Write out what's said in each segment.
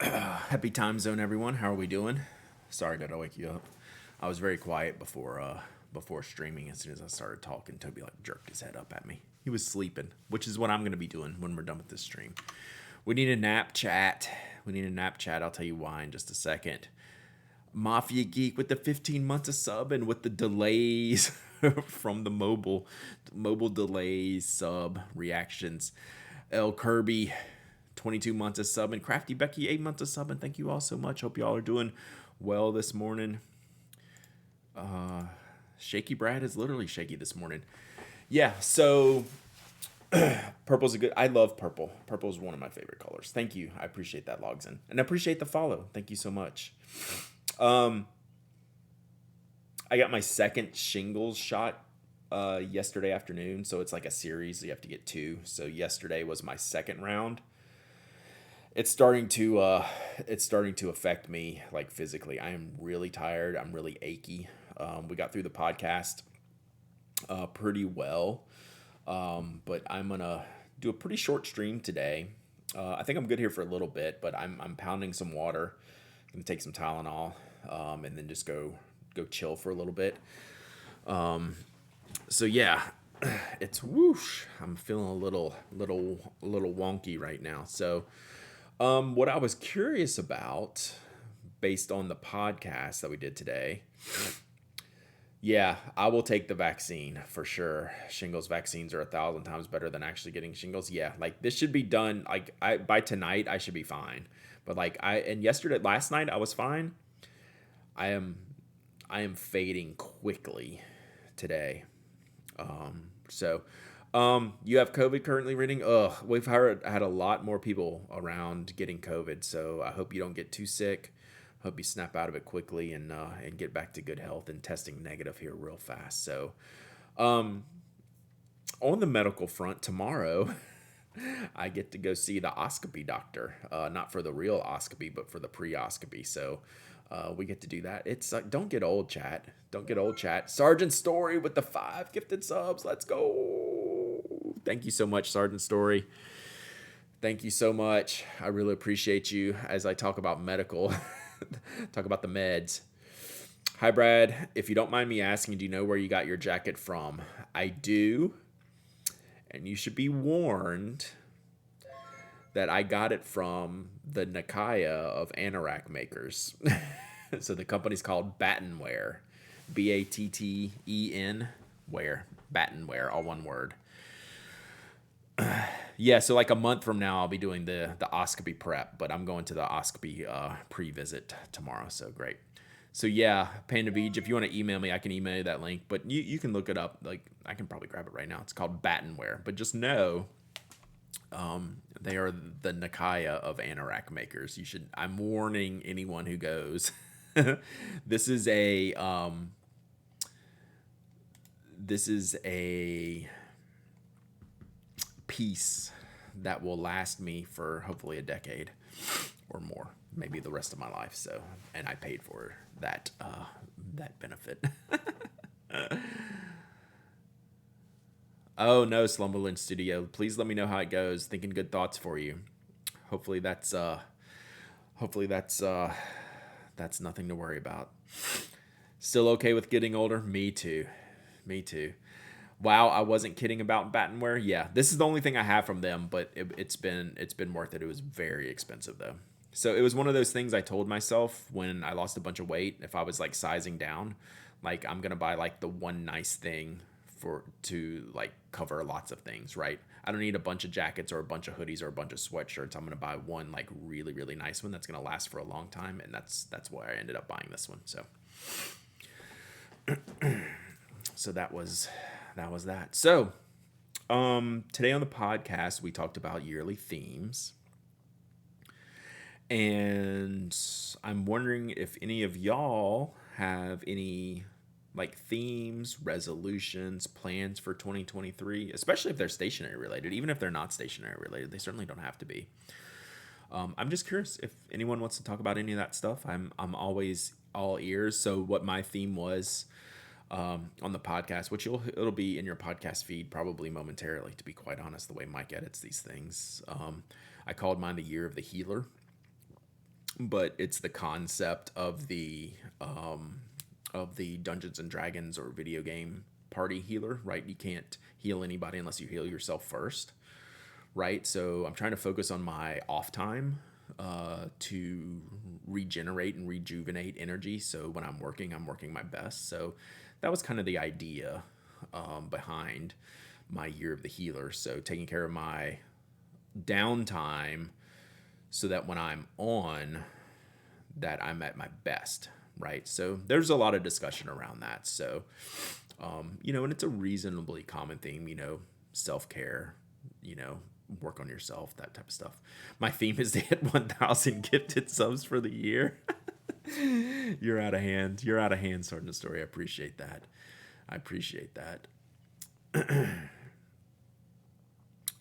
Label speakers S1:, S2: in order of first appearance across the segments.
S1: Happy time zone, everyone. How are we doing? Sorry, did I wake you up? I was very quiet before streaming. As soon as I started talking, Toby like jerked his head up at me. He was sleeping, which is what I'm going to be doing when we're done with this stream. We need a nap chat. We need a nap chat. I'll tell you why in just a second. Mafia Geek with the 15 months of sub and with the delays from the mobile delays sub reactions. L Kirby 22 months of sub, and Crafty Becky 8 months of sub, and thank you all so much. Hope y'all are doing well this morning. Shaky Brad is literally shaky this morning. Yeah, so purple's a good. I love purple. Purple is one of my favorite colors. Thank you. I appreciate that, Logsin, and I appreciate the follow. Thank you so much. I got my second shingles shot yesterday afternoon, so it's like a series. So you have to get two. So yesterday was my second round. It's starting to affect me like physically. I am really tired. I'm really achy. We got through the podcast pretty well, but I'm gonna do a pretty short stream today. I think I'm good here for a little bit, but I'm pounding some water. I'm gonna take some Tylenol, and then just go chill for a little bit. So yeah, it's whoosh. I'm feeling a little wonky right now. So what I was curious about, based on the podcast that we did today, yeah, I will take the vaccine for sure. Shingles vaccines are 1,000 times better than actually getting shingles. Yeah, like this should be done. Like by tonight, I should be fine. But last night I was fine. I am I am fading quickly today. You have COVID currently reading? Ugh, we've had a lot more people around getting COVID, so I hope you don't get too sick. Hope you snap out of it quickly and get back to good health and testing negative here real fast. So, um, on the medical front, tomorrow I get to go see the oscopy doctor, not for the real oscopy, but for the pre-oscopy. So we get to do that. It's don't get old, chat. Don't get old, chat. Sergeant Story with the 5 gifted subs. Let's go. Thank you so much, Sergeant Story. Thank you so much. I really appreciate you as I talk about medical, talk about the meds. Hi, Brad. If you don't mind me asking, do you know where you got your jacket from? I do. And you should be warned that I got it from the Nakaya of anorak makers. So the company's called Battenware. Batten wear. Battenware, all one word. Yeah, so like a month from now, I'll be doing the oscopy prep, but I'm going to the oscopy pre-visit tomorrow, so great. So yeah, Panda Beach, if you want to email me, I can email you that link, but you can look it up. Like I can probably grab it right now. It's called Battenware, but just know they are the Nakaya of anorak makers. I'm warning anyone who goes. this is a this is a piece that will last me for hopefully a decade or more, maybe the rest of my life. So, and I paid for that benefit. Oh no, Slumberland Studio. Please let me know how it goes. Thinking good thoughts for you. Hopefully that's hopefully that's nothing to worry about. Still okay with getting older? Me too. Me too. Wow, I wasn't kidding about Battenware. Yeah, this is the only thing I have from them, but it's been worth it. It was very expensive though. So it was one of those things I told myself when I lost a bunch of weight. If I was like sizing down, like I'm gonna buy like the one nice thing to like cover lots of things, right? I don't need a bunch of jackets or a bunch of hoodies or a bunch of sweatshirts. I'm gonna buy one like really really nice one that's gonna last for a long time, and that's why I ended up buying this one. So that was that. So today on the podcast we talked about yearly themes, and I'm wondering if any of y'all have any like themes, resolutions, plans for 2023, especially if they're stationary related. Even if they're not stationary related, they certainly don't have to be. I'm just curious if anyone wants to talk about any of that stuff. I'm always all ears. So what my theme was on the podcast, which it'll be in your podcast feed probably momentarily, to be quite honest, the way Mike edits these things. I called mine the year of the healer. but it's the concept of the Dungeons and Dragons or video game party healer, right? You can't heal anybody unless you heal yourself first, right? So I'm trying to focus on my off time to regenerate and rejuvenate energy. So when I'm working my best. So that was kind of the idea behind my year of the healer. So taking care of my downtime so that when I'm on, that I'm at my best, right? So there's a lot of discussion around that. So, and it's a reasonably common theme, self care, work on yourself, that type of stuff. My theme is to hit 1,000 gifted subs for the year. You're out of hand. You're out of hand, starting the story. I appreciate that. I appreciate that.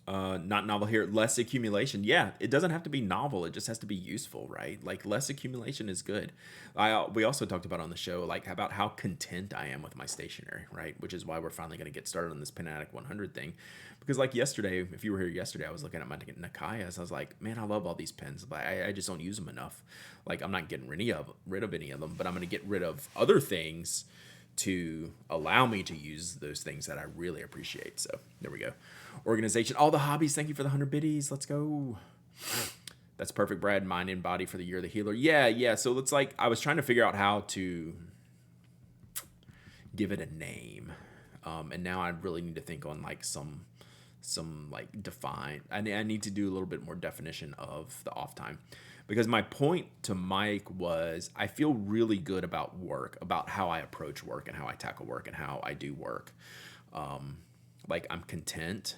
S1: Not novel here. Less accumulation. Yeah, it doesn't have to be novel. It just has to be useful, right? Like less accumulation is good. We also talked about on the show like about how content I am with my stationery, right? Which is why we're finally going to get started on this Panatic 100 thing, because like yesterday, if you were here yesterday, I was looking at my Nakayas. I was like, man, I love all these pens, but I just don't use them enough. Like I'm not getting rid of any of them, but I'm going to get rid of other things to allow me to use those things that I really appreciate. So there we go. Organization, all the hobbies. Thank you for the 100 biddies. Let's go. That's perfect, Brad. Mind and body for the year of the healer. Yeah. So it's like I was trying to figure out how to give it a name, and now I really need to think on like some like define. I need to do a little bit more definition of the off time, because my point to Mike was I feel really good about work, about how I approach work and how I tackle work and how I do work. Like I'm content,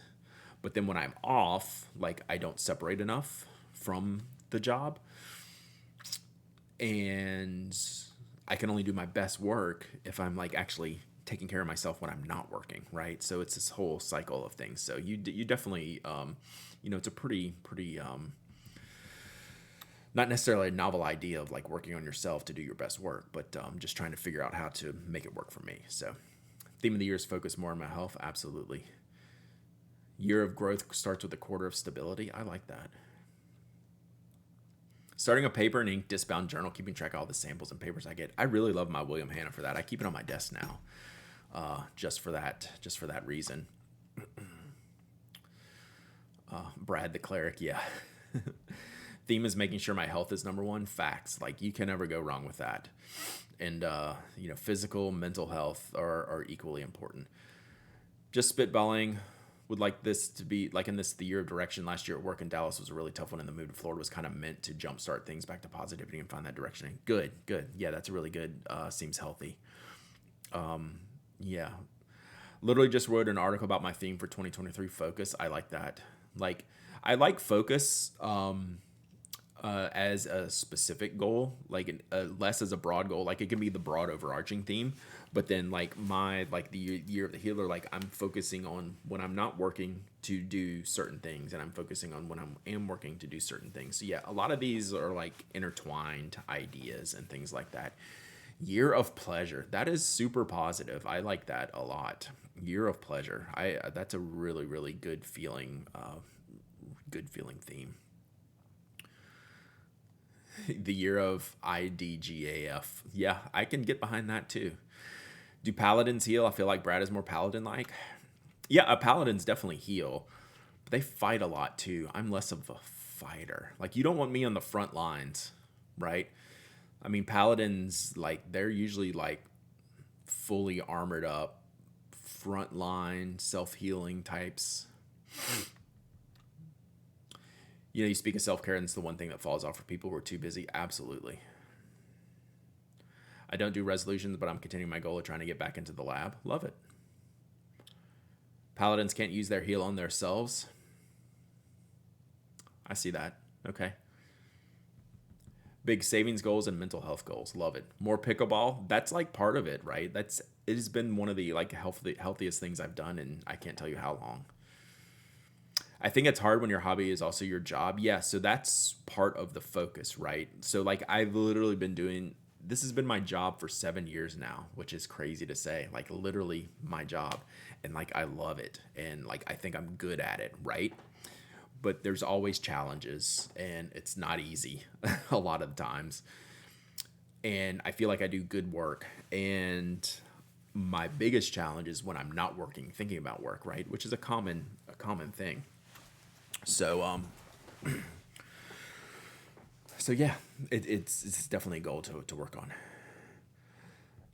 S1: but then when I'm off, like I don't separate enough from the job, and I can only do my best work if I'm like actually taking care of myself when I'm not working, right? So it's this whole cycle of things. So you definitely, it's a pretty not necessarily a novel idea of like working on yourself to do your best work, but just trying to figure out how to make it work for me. So theme of the year is focus more on my health. Absolutely. Year of growth starts with a quarter of stability. I like that. Starting a paper and ink discbound journal, keeping track of all the samples and papers I get. I really love my William Hanna for that. I keep it on my desk now, just for that reason. Brad the cleric, yeah. Theme is making sure my health is number one. Facts. Like you can never go wrong with that. And physical, mental health are equally important. Just spitballing. Would like this to be like in this the year of direction. Last year at work in Dallas was a really tough one, and the move to Florida was kind of meant to jumpstart things back to positivity and find that direction. Good. Yeah, that's a really good. Seems healthy. Yeah, literally just wrote an article about my theme for 2023. Focus. I like that. Like I like focus. As a specific goal, like less as a broad goal. Like it can be the broad overarching theme, but then like the year of the healer, like I'm focusing on when I'm not working to do certain things, and I'm focusing on when I am working to do certain things. So yeah, a lot of these are like intertwined ideas and things like that. Year of pleasure, that is super positive. I like that a lot. Year of pleasure, that's a really really good feeling theme. The year of IDGAF. Yeah, I can get behind that too. Do paladins heal? I feel like Brad is more paladin-like. Yeah, paladins definitely heal, but they fight a lot too. I'm less of a fighter. Like you don't want me on the front lines, right? I mean, paladins, like they're usually like fully armored up, front line, self-healing types. You speak of self-care, and it's the one thing that falls off for people who are too busy. Absolutely. I don't do resolutions, but I'm continuing my goal of trying to get back into the lab. Love it. Paladins can't use their heal on themselves. I see that. Okay. Big savings goals and mental health goals. Love it. More pickleball. That's like part of it, right? It has been one of the like healthiest things I've done, and I can't tell you how long. I think it's hard when your hobby is also your job. Yeah, so that's part of the focus, right? So like I've literally been doing, this has been my job for 7 years now, which is crazy to say, like literally my job. And like I love it. And like I think I'm good at it, right? but there's always challenges, and it's not easy a lot of the times. And I feel like I do good work. And my biggest challenge is when I'm not working, thinking about work, right? Which is a common thing. So so yeah, it's definitely a goal to work on.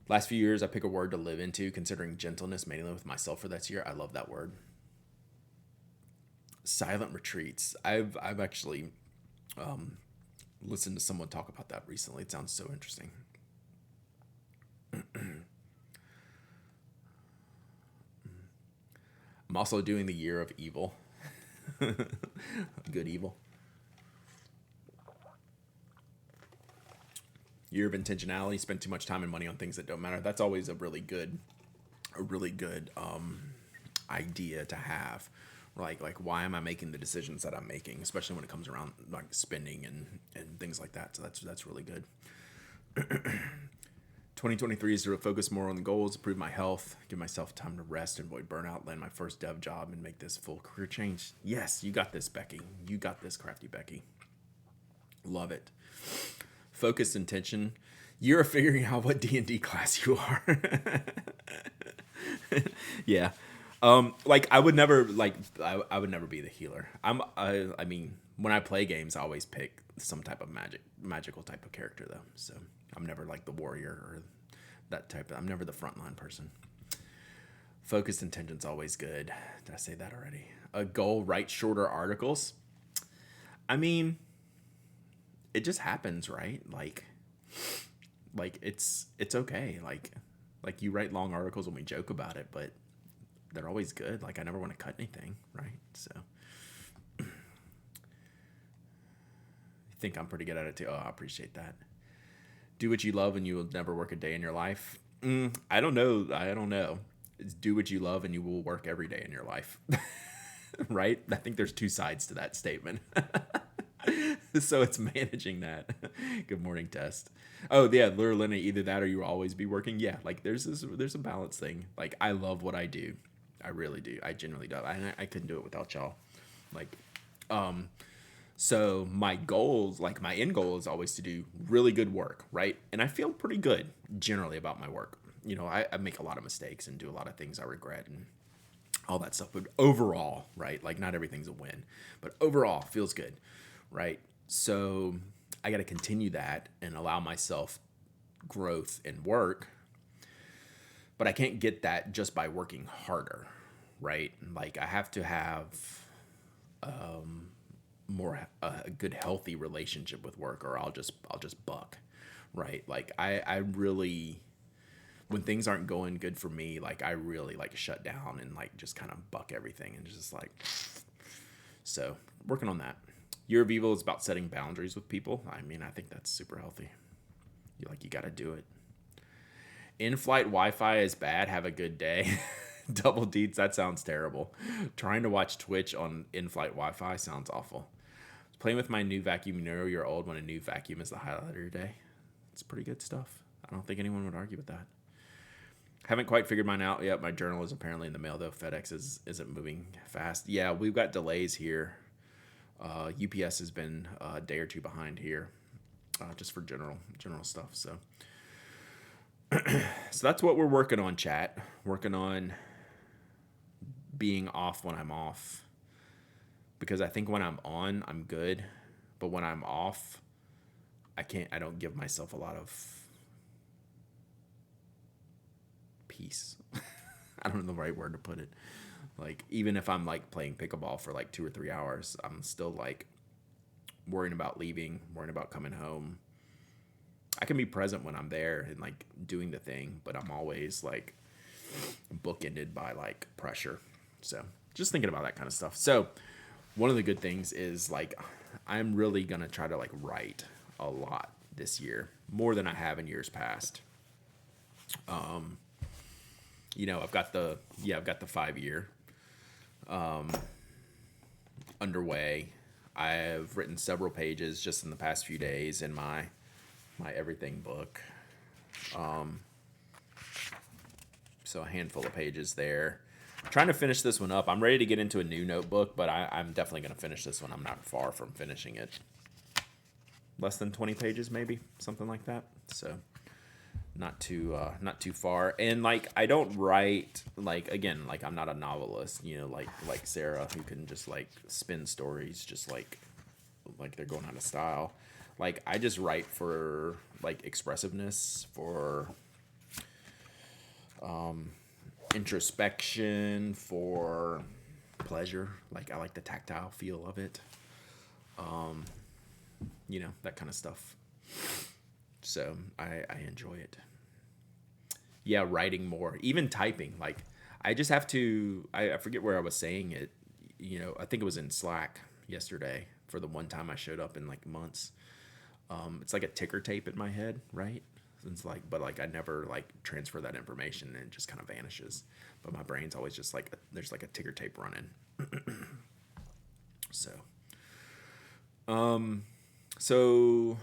S1: Last few years, I pick a word to live into, considering gentleness mainly with myself for this year. I love that word. Silent retreats. I've actually listened to someone talk about that recently. It sounds so interesting. I'm also doing the year of evil. Good evil. Year of intentionality. Spend too much time and money on things that don't matter. That's always a really good idea to have. Like why am I making the decisions that I'm making, especially when it comes around like spending and things like that. So that's really good. 2023 is to focus more on the goals, improve my health, give myself time to rest, avoid burnout, land my first dev job, and make this full career change. Yes, you got this, Becky. You got this, crafty Becky. Love it. Focused intention. You're figuring out what D&D class you are. Yeah. Like I would never I would never be the healer. I mean, when I play games, I always pick some type of magical type of character though. So I'm never like the warrior or that type of, I'm never the frontline person. Focused intention's always good. Did I say that already? A goal, write shorter articles. I mean, it just happens, right? Like it's okay. Like you write long articles when we joke about it, but they're always good. Like I never want to cut anything, right? So I think I'm pretty good at it too. Oh, I appreciate that. Do what you love and you will never work a day in your life. I don't know. I don't know. It's do what you love and you will work every day in your life. Right? I think there's two sides to that statement. So it's managing that. Good morning, Test. Oh yeah, Luna, either that or you will always be working. Yeah, like there's a balance thing. Like I love what I do. I really do. I genuinely do. I couldn't do it without y'all. Like, so my goals, like my end goal is always to do really good work, right? And I feel pretty good generally about my work. You know, I make a lot of mistakes and do a lot of things I regret and all that stuff. But overall, right? Like not everything's a win, but overall feels good, right? So I got to continue that and allow myself growth in work. But I can't get that just by working harder, right? Like I have to have more a good healthy relationship with work, or I'll just buck, right? Like I really, when things aren't going good for me, like I really like shut down and like just kind of buck everything and just like, so working on that. Year of Evil is about setting boundaries with people. I mean, I think that's super healthy. You got to do it. In-flight Wi-Fi is bad. Have a good day. Double deets. That sounds terrible. Trying to watch Twitch on in-flight Wi-Fi sounds awful. Playing with my new vacuum. You know you're old when a new vacuum is the highlight of your day. It's pretty good stuff. I don't think anyone would argue with that. Haven't quite figured mine out yet. My journal is apparently in the mail though. FedEx isn't moving fast. Yeah, we've got delays here. UPS has been a day or two behind here, just for general stuff. So that's what we're working on, chat. Working on being off when I'm off. Because I think when I'm on, I'm good. But when I'm off, I don't give myself a lot of peace. I don't know the right word to put it. Like, even if I'm like playing pickleball for like 2 or 3 hours, I'm still like worrying about leaving, worrying about coming home. I can be present when I'm there and like doing the thing, but I'm always like bookended by like pressure. So just thinking about that kind of stuff. So one of the good things is like I'm really gonna try to like write a lot this year, more than I have in years past. I've got the 5-year underway. I've written several pages just in the past few days in my everything book. So a handful of pages there. Trying to finish this one up. I'm ready to get into a new notebook, but I'm definitely going to finish this one. I'm not far from finishing it. Less than 20 pages, maybe something like that. So not too far. And like I don't write like again like I'm not a novelist, you know, like Sarah who can just like spin stories just like they're going out of style. Like I just write for like expressiveness, for introspection, for pleasure. Like I like the tactile feel of it. You know, that kind of stuff. So I enjoy it. Yeah, writing more, even typing. Like I just have to. I forget where I was saying it. You know, I think it was in Slack yesterday for the one time I showed up in like months. It's like a ticker tape in my head, right? It's like, but like I never like transfer that information and it just kind of vanishes. But my brain's always just like there's like a ticker tape running. So, so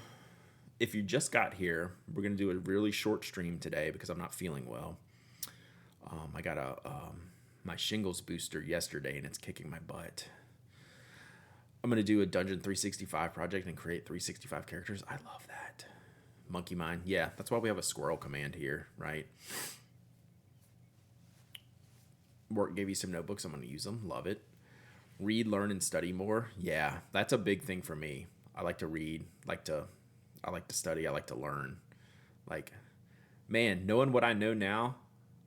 S1: if you just got here, we're gonna do a really short stream today because I'm not feeling well. I got my shingles booster yesterday and it's kicking my butt. I'm gonna do a Dungeon 365 project and create 365 characters. I love that. Monkey mind. Yeah, that's why we have a squirrel command here, right? Work gave you some notebooks. I'm gonna use them. Love it. Read, learn, and study more. Yeah, that's a big thing for me. I like to read. I like to study. I like to learn. Like, man, knowing what I know now,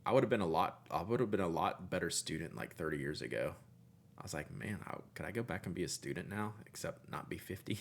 S1: I would have been a lot better student like 30 years ago. I was like, man, could I go back and be a student now, except not be 50?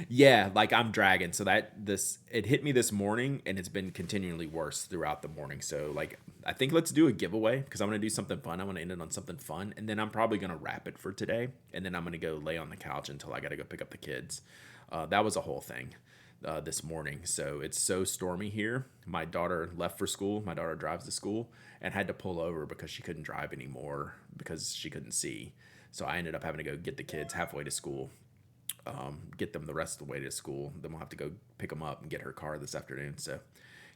S1: Yeah, like I'm dragging. So it hit me this morning and it's been continually worse throughout the morning. So like I think let's do a giveaway because I'm gonna do something fun. I want to end it on something fun, and then I'm probably gonna wrap it for today, and then I'm gonna go lay on the couch until I gotta go pick up the kids. That was a whole thing this morning. So it's so stormy here. My daughter left for school. My daughter drives to school and had to pull over because she couldn't drive anymore because she couldn't see. So I ended up having to go get the kids halfway to school. Get them the rest of the way to school. Then we'll have to go pick them up and get her car this afternoon. So,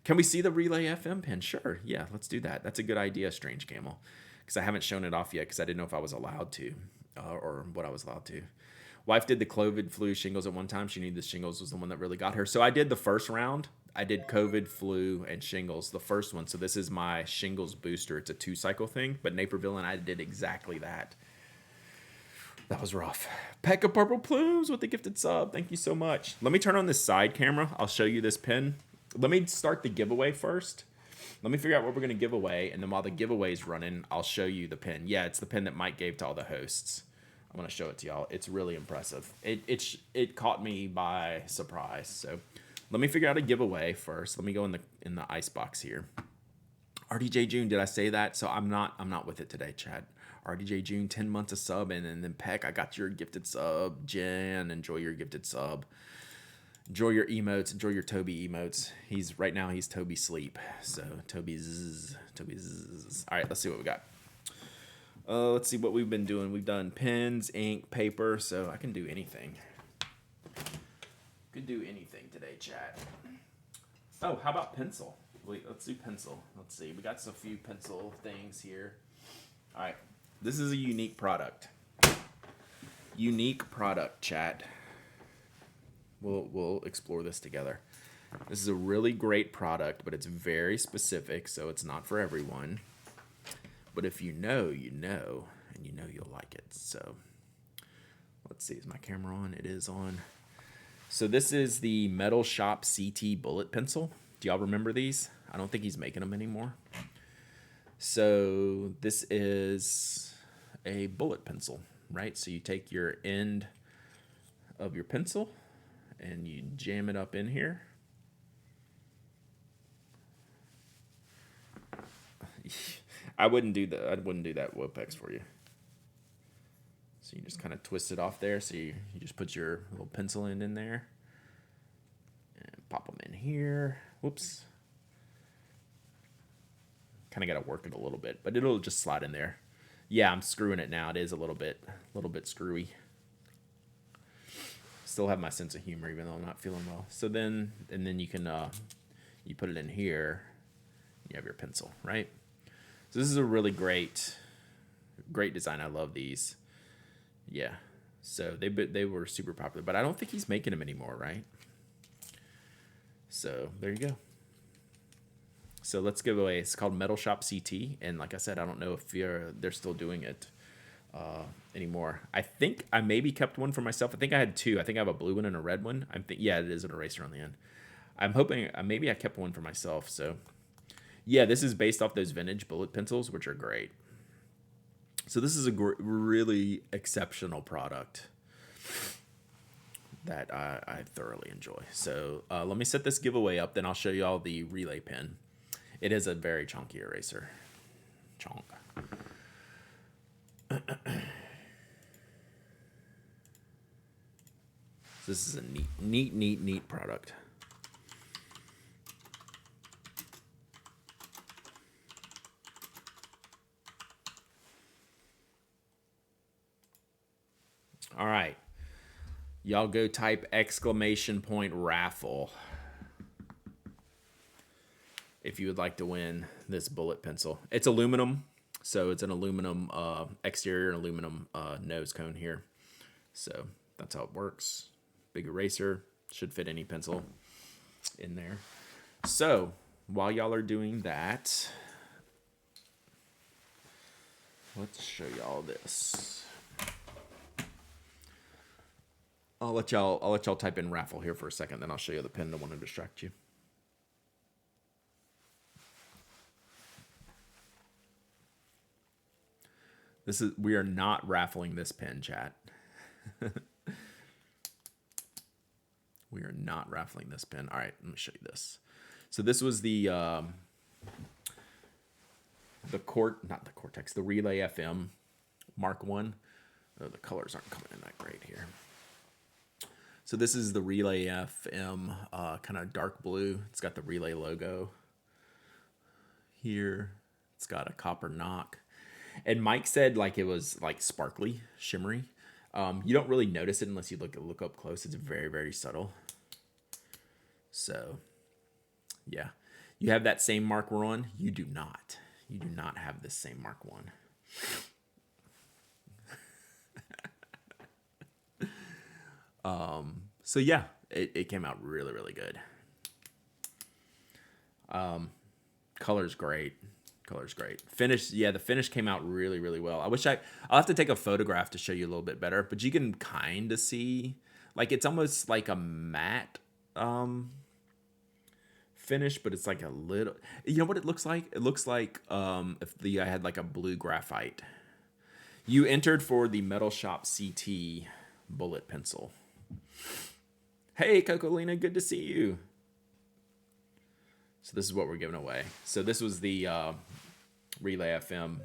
S1: can we see the Relay FM pin? Sure. Yeah, let's do that. That's a good idea, Strange Camel. Because I haven't shown it off yet because I didn't know if I was allowed to or what I was allowed to. Wife did the COVID, flu, shingles at one time. She knew the shingles was the one that really got her. So I did the first round. I did COVID, flu, and shingles, the first one. So this is my shingles booster. It's a 2-cycle thing. But Naperville and I did exactly that. That was rough. Pekka Purple Plumes with the gifted sub. Thank you so much. Let me turn on this side camera. I'll show you this pin. Let me start the giveaway first. Let me figure out what we're going to give away. And then while the giveaway is running, I'll show you the pin. Yeah, it's the pin that Mike gave to all the hosts. I'm going to show it to y'all. It's really impressive. It caught me by surprise. So let me figure out a giveaway first. Let me go in the ice box here. RDJ June, did I say that? So I'm not with it today, Chad. RDJ June, 10 months of sub, and then Peck, I got your gifted sub. Jen, enjoy your gifted sub. Enjoy your emotes. Enjoy your Toby emotes. Right now he's Toby sleep. So Toby zzz. All right, let's see what we got. Let's see what we've been doing. We've done pens, ink, paper. So I can do anything. Could do anything today, chat. Oh, how about pencil? Wait, let's do pencil. Let's see. We got a few pencil things here. All right. This is a unique product. Unique product, chat. We'll explore this together. This is a really great product, but it's very specific, so it's not for everyone. But if you know, you know, and you know you'll like it. So let's see, is my camera on? It is on. So this is the Metal Shop CT Bullet Pencil. Do y'all remember these? I don't think he's making them anymore. So this is a bullet pencil, right? So you take your end of your pencil and you jam it up in here. I wouldn't do that Wopex for you. So you just kind of twist it off there. So you just put your little pencil end in there and pop them in here. Whoops. Kind of got to work it a little bit, but it'll just slide in there. Yeah, I'm screwing it now. It is a little bit screwy. Still have my sense of humor even though I'm not feeling well. So then you can you put it in here. You have your pencil, right? So this is a really great design. I love these. Yeah. So they were super popular, but I don't think he's making them anymore, right? So there you go. So let's give away. It's called Metal Shop CT, and like I said, I don't know if they're still doing it anymore. I think I maybe kept one for myself. I think I had two. I think I have a blue one and a red one. Yeah, it is an eraser on the end. I'm hoping maybe I kept one for myself. So yeah, this is based off those vintage bullet pencils, which are great. So this is a really exceptional product that I thoroughly enjoy. So let me set this giveaway up, then I'll show you all the relay pen. It is a very chunky eraser. Chonk. This is a neat product. All right. Y'all go type !raffle if you would like to win this bullet pencil. It's aluminum, so it's an aluminum exterior and aluminum nose cone here. So that's how it works. Big eraser, should fit any pencil in there. So while y'all are doing that, let's show y'all this. I'll let y'all type in raffle here for a second, then I'll show you the pen. Don't want to distract you. We are not raffling this pen, chat. We are not raffling this pen. All right, let me show you this. So this was the Relay FM Mark 1. Oh, the colors aren't coming in that great here. So this is the Relay FM kind of dark blue. It's got the Relay logo here. It's got a copper knock. And Mike said like it was like sparkly, shimmery. You don't really notice it unless you look up close. It's very, very subtle. So, yeah. You have that same Mark 1? You do not. You do not have this same Mark 1. So yeah, it came out really, really good. Color's great. Color's great. Finish, yeah, the finish came out really, really well. I'll have to take a photograph to show you a little bit better, but you can kind of see, like, it's almost like a matte finish, but it's like a little, you know what it looks like? It looks like if I had like a blue graphite. You entered for the Metal Shop CT bullet pencil. Hey, Cocolina, good to see you. So this is what we're giving away. So this was the Relay FM.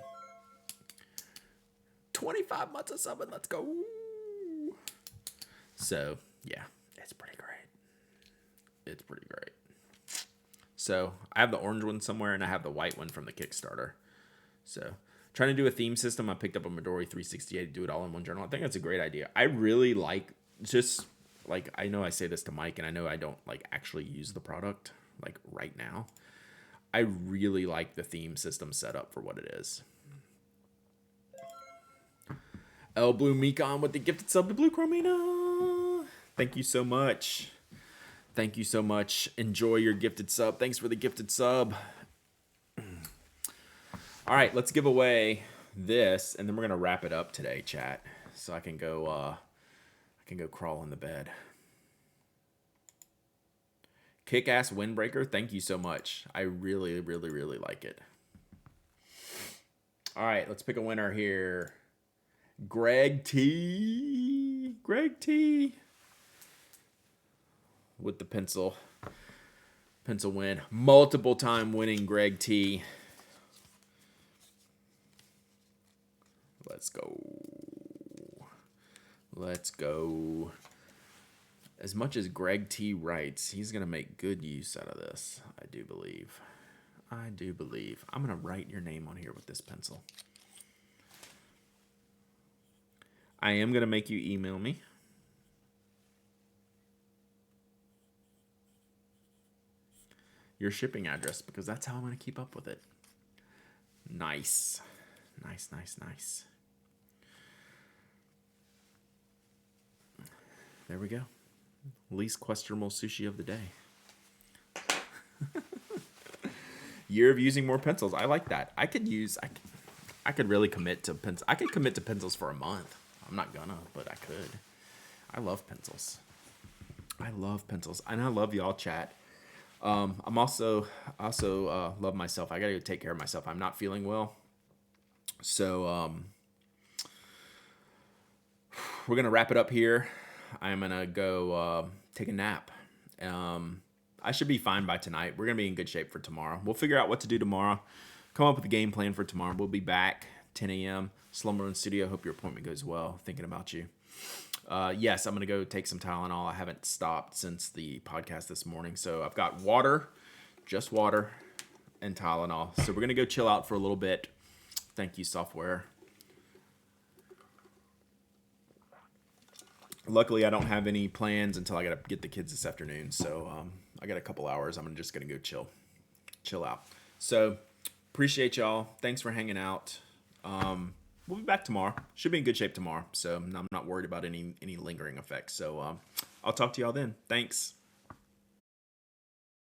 S1: 25 months of subbing. Let's go. So, yeah, it's pretty great. It's pretty great. So I have the orange one somewhere, and I have the white one from the Kickstarter. So trying to do a theme system. I picked up a Midori 368 to do it all in one journal. I think that's a great idea. I really like I know I say this to Mike, and I know I don't like actually use the product like right now. I really like the theme system setup for what it is. El Blue Mekon with the gifted sub to Blue Chromina. Thank you so much. Thank you so much. Enjoy your gifted sub. Thanks for the gifted sub. All right, let's give away this, and then we're gonna wrap it up today, chat. So I can go crawl in the bed. Kick-ass windbreaker. Thank you so much. I really, really, really like it. All right, let's pick a winner here. Greg T. With the pencil win. Multiple time winning Greg T. Let's go. As much as Greg T writes, he's going to make good use out of this. I do believe. I'm going to write your name on here with this pencil. I am going to make you email me. Your shipping address, because that's how I'm going to keep up with it. Nice. Nice, nice, nice. There we go. Least questionable sushi of the day. Year of using more pencils. I like that. I could really commit to pencils. I could commit to pencils for a month. I'm not gonna, but I could. I love pencils. I love pencils, and I love y'all chat. I'm also love myself. I gotta go take care of myself. I'm not feeling well, so we're gonna wrap it up here. I'm gonna go take a nap. I should be fine by tonight. We're gonna be in good shape for tomorrow. We'll figure out what to do tomorrow. Come up with a game plan for tomorrow. We'll be back 10 a.m. Slumber in Studio. Hope your appointment goes well. Thinking about you. Yes, I'm gonna go take some Tylenol. I haven't stopped since the podcast this morning, so I've got water, just water, and Tylenol. So we're gonna go chill out for a little bit. Thank you, software. Luckily, I don't have any plans until I gotta get the kids this afternoon. So I got a couple hours. I'm just gonna go chill out. So appreciate y'all. Thanks for hanging out. We'll be back tomorrow. Should be in good shape tomorrow. So I'm not worried about any lingering effects. So I'll talk to y'all then. Thanks.